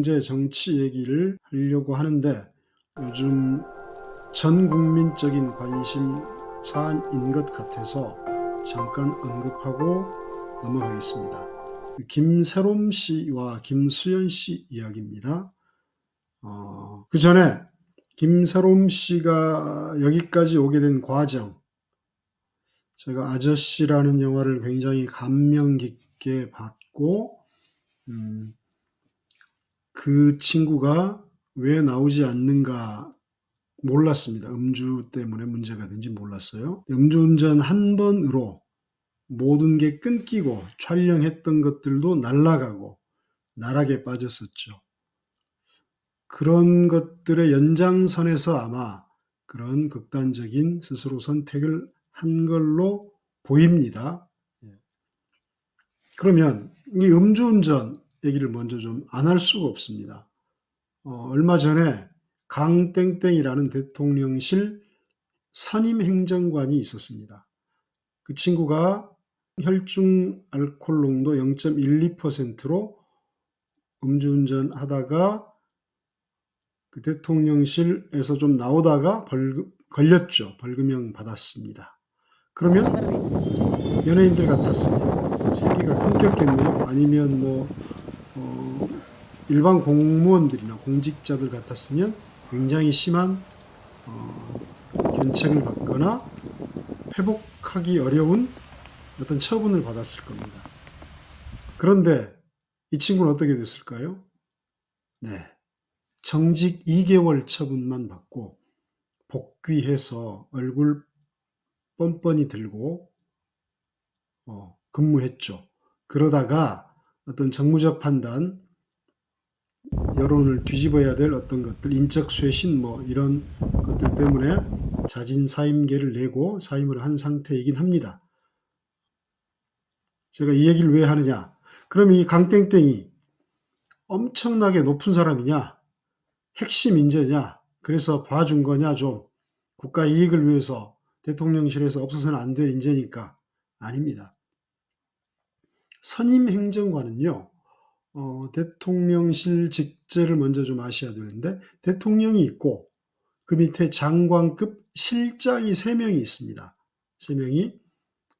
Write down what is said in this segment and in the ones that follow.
경제 정치 얘기를 하려고 하는데 요즘 전 국민적인 관심사안인 것 같아서 잠깐 언급하고 넘어가겠습니다. 김새롬 씨와 김수연 씨 이야기입니다. 그 전에 김새롬 씨가 여기까지 오게 된 과정, 제가 아저씨라는 영화를 굉장히 감명 깊게 봤고, 음, 그 친구가 왜 나오지 않는가 몰랐습니다. 음주 때문에 문제가 된지 몰랐어요. 음주운전 한 번으로 모든 게 끊기고 촬영했던 것들도 날아가고 나락에 빠졌었죠. 그런 것들의 연장선에서 아마 그런 극단적인 스스로 선택을 한 걸로 보입니다. 예. 그러면 이 음주운전 얘기를 먼저 좀 안 할 수가 없습니다. 얼마 전에 강땡땡이라는 대통령실 선임 행정관이 있었습니다. 그 친구가 혈중 알코올 농도 0.12%로 음주운전 하다가 그 대통령실에서 좀 나오다가 걸렸죠. 벌금형 받았습니다. 그러면 연예인들 같았으면 생기가 끊겼겠네요. 아니면 일반 공무원들이나 공직자들 같았으면 굉장히 심한 견책을 받거나 회복하기 어려운 어떤 처분을 받았을 겁니다. 그런데 이 친구는 어떻게 됐을까요? 네. 정직 2개월 처분만 받고 복귀해서 얼굴 뻔뻔히 들고 근무했죠. 그러다가 어떤 정무적 판단, 여론을 뒤집어야 될 어떤 것들, 인적 쇄신 이런 것들 때문에 자진 사임계를 내고 사임을 한 상태이긴 합니다. 제가 이 얘기를 왜 하느냐? 그럼 이 강땡땡이 엄청나게 높은 사람이냐? 핵심 인재냐? 그래서 봐준 거냐? 좀 국가 이익을 위해서 대통령실에서 없어서는 안 될 인재니까 아닙니다. 선임 행정관은요, 대통령실 직제를 먼저 좀 아셔야 되는데, 대통령이 있고 그 밑에 장관급 실장이 3명이 있습니다. 3명이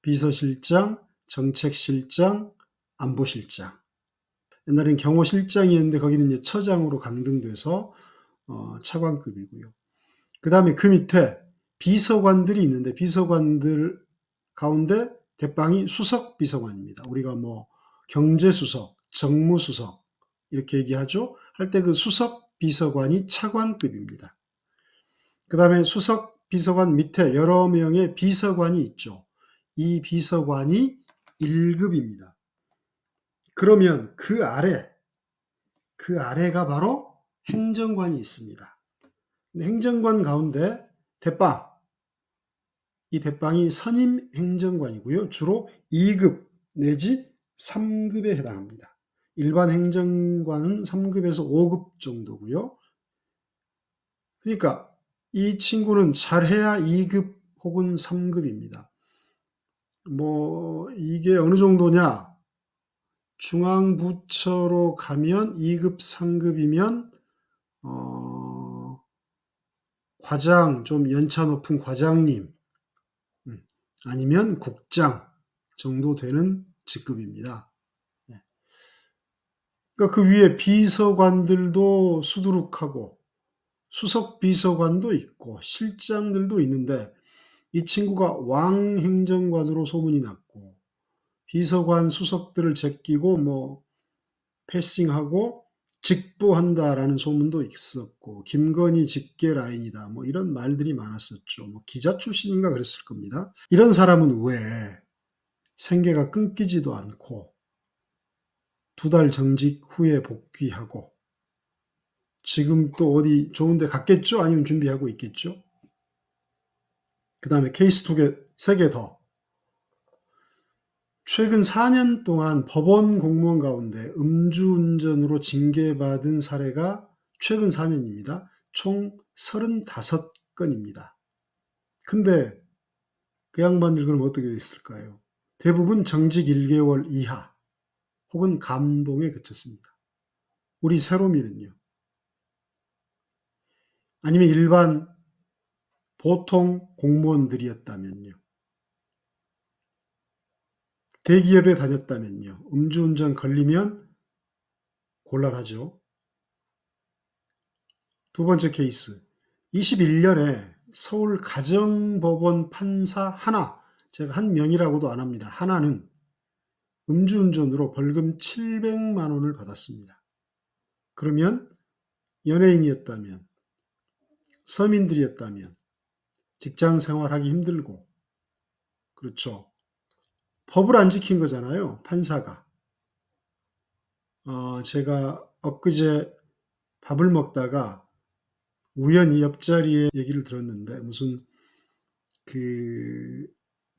비서실장, 정책실장, 안보실장. 옛날엔 경호실장이었는데 거기는 이제 처장으로 강등돼서 차관급이고요. 그 다음에 그 밑에 비서관들이 있는데 비서관들 가운데 대빵이 수석 비서관입니다. 우리가 경제수석, 정무수석 이렇게 얘기하죠. 할 때 그 수석 비서관이 차관급입니다. 그 다음에 수석 비서관 밑에 여러 명의 비서관이 있죠. 이 비서관이 1급입니다. 그러면 그 아래가 바로 행정관이 있습니다. 행정관 가운데 대빵, 이 대빵이 선임 행정관이고요. 주로 2급 내지 3급에 해당합니다. 일반 행정관은 3급에서 5급 정도고요. 그러니까 이 친구는 잘해야 2급 혹은 3급입니다. 이게 어느 정도냐? 중앙부처로 가면 2급, 3급이면 과장, 좀 연차 높은 과장님, 아니면 국장 정도 되는 직급입니다. 그러니까 그 위에 비서관들도 수두룩하고 수석 비서관도 있고 실장들도 있는데 이 친구가 왕행정관으로 소문이 났고 비서관 수석들을 제끼고 패싱하고 직보한다라는 소문도 있었고 김건희 직계 라인이다 이런 말들이 많았었죠. 기자 출신인가 그랬을 겁니다. 이런 사람은 왜 생계가 끊기지도 않고 2달 정직 후에 복귀하고 지금 또 어디 좋은 데 갔겠죠? 아니면 준비하고 있겠죠? 그 다음에 케이스 3개 더. 최근 4년 동안 법원 공무원 가운데 음주운전으로 징계받은 사례가 최근 4년입니다. 총 35건입니다. 근데 그 양반들 그럼 어떻게 됐을까요? 대부분 정직 1개월 이하 혹은 감봉에 그쳤습니다. 우리 세로미는요. 아니면 일반 보통 공무원들이었다면요. 대기업에 다녔다면요. 음주운전 걸리면 곤란하죠. 두 번째 케이스. 21년에 서울 가정법원 판사 하나, 제가 한 명이라고도 안 합니다. 하나는 음주운전으로 벌금 700만 원을 받았습니다. 그러면 연예인이었다면, 서민들이었다면 직장 생활하기 힘들고, 그렇죠. 법을 안 지킨 거잖아요, 판사가. 제가 엊그제 밥을 먹다가 우연히 옆자리에 얘기를 들었는데, 무슨 그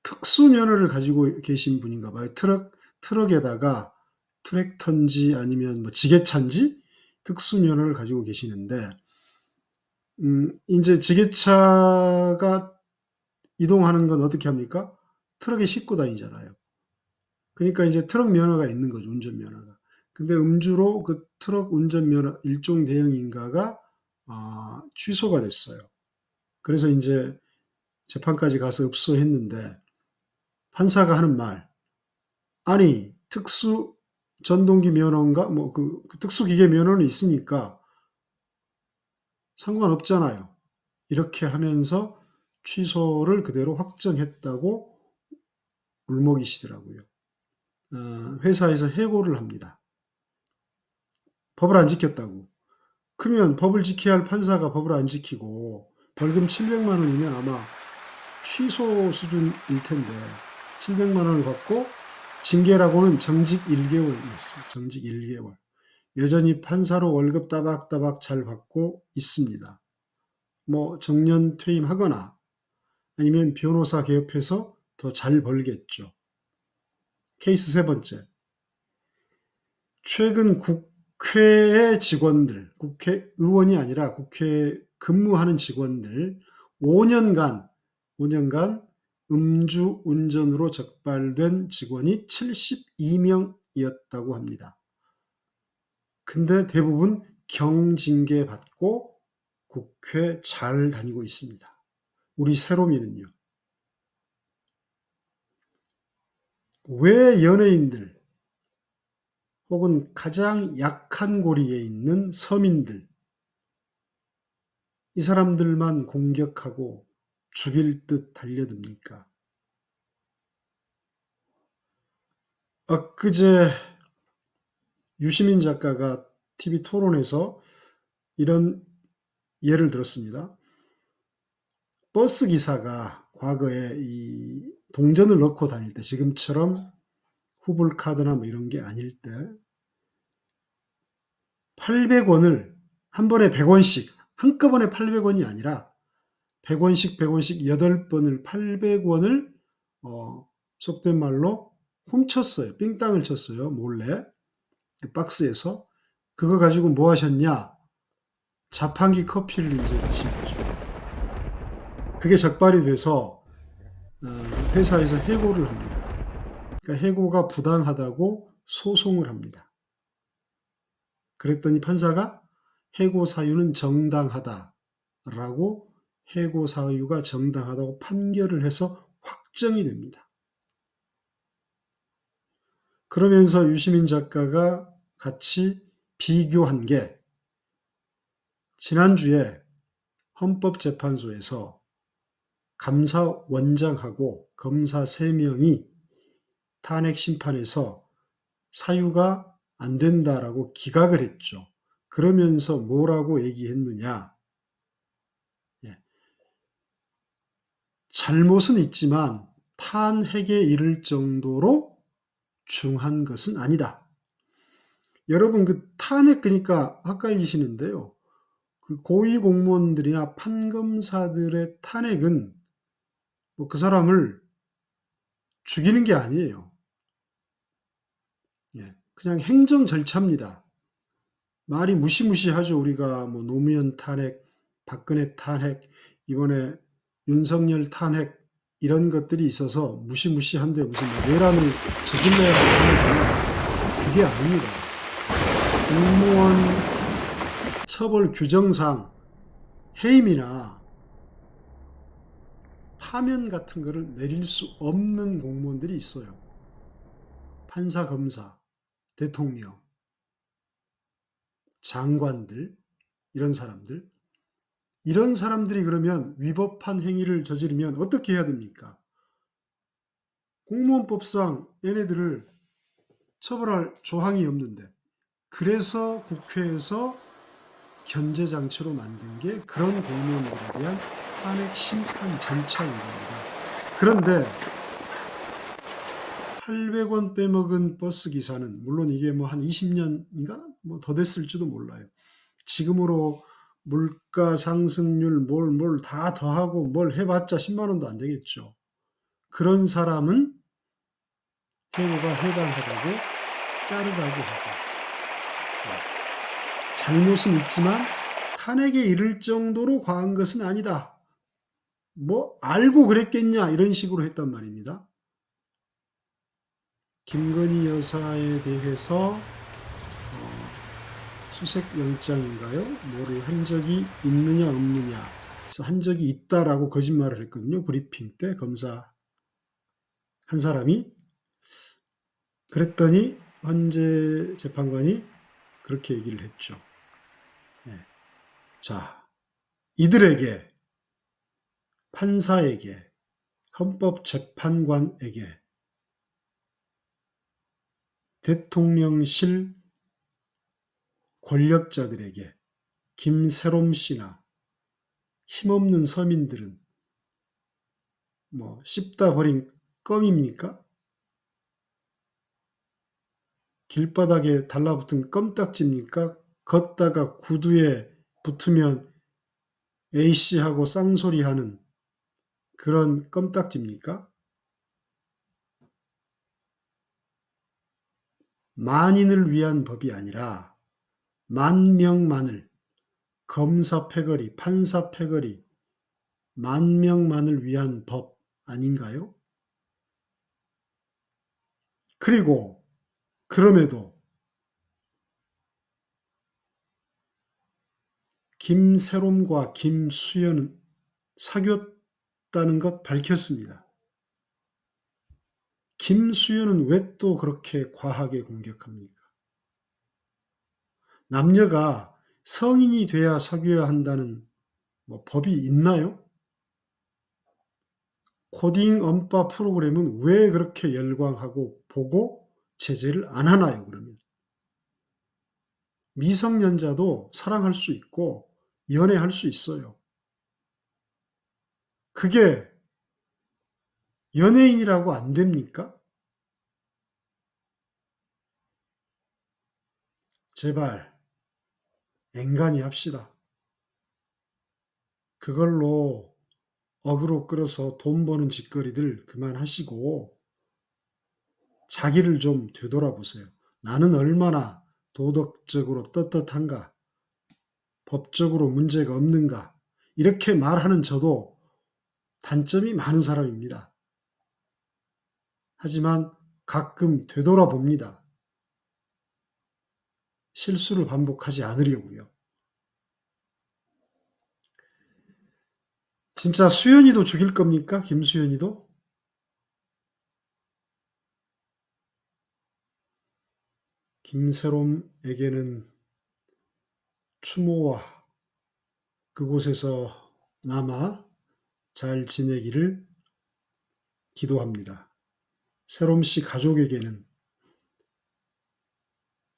특수 면허를 가지고 계신 분인가 봐요. 트럭에다가 트랙터인지 아니면 뭐 지게차인지 특수 면허를 가지고 계시는데, 이제 지게차가 이동하는 건 어떻게 합니까? 트럭에 싣고 다니잖아요. 그러니까 이제 트럭 면허가 있는 거죠, 운전 면허가. 근데 음주로 그 트럭 운전 면허 일종 대형인가가 취소가 됐어요. 그래서 이제 재판까지 가서 읍소했는데 판사가 하는 말, 아니 특수 전동기 면허인가 뭐 그 특수기계 면허는 있으니까 상관없잖아요. 이렇게 하면서 취소를 그대로 확정했다고 울먹이시더라고요. 회사에서 해고를 합니다. 법을 안 지켰다고. 그러면 법을 지켜야 할 판사가 법을 안 지키고 벌금 700만 원이면 아마 취소 수준일 텐데 700만 원을 받고 징계라고는 정직 1개월이었습니다. 정직 1개월. 여전히 판사로 월급 따박따박 잘 받고 있습니다. 뭐 정년 퇴임하거나 아니면 변호사 개업해서 더 잘 벌겠죠. 케이스 세 번째. 최근 국회의 직원들, 국회의원이 아니라 국회에 근무하는 직원들 5년간 음주 운전으로 적발된 직원이 72명이었다고 합니다. 근데 대부분 경징계 받고 국회 잘 다니고 있습니다. 우리 세로미는요. 왜 연예인들 혹은 가장 약한 고리에 있는 서민들, 이 사람들만 공격하고 죽일 듯 달려듭니까? 엊그제 유시민 작가가 TV 토론에서 이런 예를 들었습니다. 버스 기사가 과거에 이 동전을 넣고 다닐 때, 지금처럼 후불카드나 뭐 이런 게 아닐 때 800원을 한 번에 100원씩, 한꺼번에 800원이 아니라 100원씩 8번을 800원을 속된 말로 훔쳤어요. 삥땅을 쳤어요. 몰래. 그 박스에서. 그거 가지고 뭐 하셨냐? 자판기 커피를 이제 드신 거죠. 그게 적발이 돼서 회사에서 해고를 합니다. 그러니까 해고가 부당하다고 소송을 합니다. 그랬더니 판사가 해고 사유는 정당하다라고, 해고 사유가 정당하다고 판결을 해서 확정이 됩니다. 그러면서 유시민 작가가 같이 비교한 게, 지난주에 헌법재판소에서 감사원장하고 검사 3명이 탄핵 심판에서 사유가 안 된다라고 기각을 했죠. 그러면서 뭐라고 얘기했느냐? 잘못은 있지만 탄핵에 이를 정도로 중한 것은 아니다. 여러분, 그 탄핵 그러니까 헷갈리시는데요. 그 고위공무원들이나 판검사들의 탄핵은 뭐 그 사람을 죽이는 게 아니에요. 그냥 행정 절차입니다. 말이 무시무시하죠. 우리가 뭐 노무현 탄핵, 박근혜 탄핵, 이번에 윤석열 탄핵, 이런 것들이 있어서 무시무시한데 무슨 내란을 저질러야 되는 그게 아닙니다. 공무원 처벌 규정상 해임이나 파면 같은 거를 내릴 수 없는 공무원들이 있어요. 판사, 검사, 대통령, 장관들, 이런 사람들. 이런 사람들이 그러면 위법한 행위를 저지르면 어떻게 해야 됩니까? 공무원법상 얘네들을 처벌할 조항이 없는데, 그래서 국회에서 견제장치로 만든 게 그런 공무원들에 대한 탄핵 심판 절차인 겁니다. 그런데 800원 빼먹은 버스 기사는, 물론 이게 뭐 한 20년인가 뭐 더 됐을지도 몰라요. 지금으로 물가 상승률 뭘 다 더하고 뭘 해봤자 10만 원도 안 되겠죠. 그런 사람은 해고가 해당하다고 자르라고 하고, 잘못은 있지만 탄핵에 이를 정도로 과한 것은 아니다. 뭐 알고 그랬겠냐, 이런 식으로 했단 말입니다. 김건희 여사에 대해서 수색영장인가요? 뭐를 한 적이 있느냐 없느냐. 그래서 한 적이 있다라고 거짓말을 했거든요. 브리핑 때 검사 한 사람이. 그랬더니 헌재 재판관이 그렇게 얘기를 했죠. 네. 자, 이들에게, 판사에게, 헌법재판관에게, 대통령실 권력자들에게, 김세롬 씨나 힘없는 서민들은 뭐 씹다 버린 껌입니까? 길바닥에 달라붙은 껌딱지입니까? 걷다가 구두에 붙으면 A씨하고 쌍소리하는 그런 껌딱지입니까? 만인을 위한 법이 아니라 만명만을, 검사 패거리, 판사 패거리, 만명만을 위한 법 아닌가요? 그리고 그럼에도 김세롬과 김수현은 사귀었다는 것 밝혔습니다. 김수현은 왜 또 그렇게 과하게 공격합니까? 남녀가 성인이 돼야 사귀어야 한다는 뭐 법이 있나요? 코딩 언바 프로그램은 왜 그렇게 열광하고 보고 제재를 안 하나요, 그러면? 미성년자도 사랑할 수 있고 연애할 수 있어요. 그게 연예인이라고 안 됩니까? 제발 앵간히 합시다. 그걸로 어그로 끌어서 돈 버는 짓거리들 그만하시고 자기를 좀 되돌아보세요. 나는 얼마나 도덕적으로 떳떳한가, 법적으로 문제가 없는가, 이렇게 말하는 저도 단점이 많은 사람입니다. 하지만 가끔 되돌아봅니다. 실수를 반복하지 않으려고요. 진짜 수연이도 죽일 겁니까? 김수연이도? 김세롬에게는 추모와 그곳에서 남아 잘 지내기를 기도합니다. 세롬 씨 가족에게는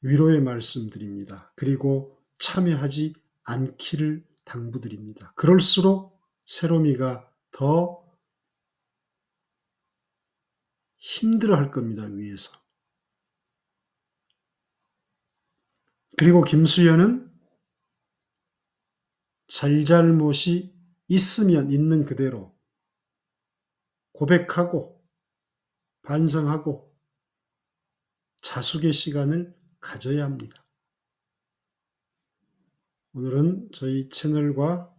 위로의 말씀 드립니다. 그리고 참여하지 않기를 당부드립니다. 그럴수록 세롬이가 더 힘들어할 겁니다, 위에서. 그리고 김수현은 잘잘못이 있으면 있는 그대로 고백하고 반성하고 자숙의 시간을 가져야 합니다. 오늘은 저희 채널과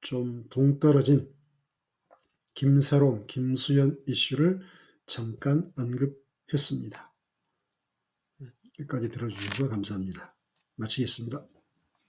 좀 동떨어진 김세롬, 김수현 이슈를 잠깐 언급했습니다. 끝까지 들어주셔서 감사합니다. 마치겠습니다.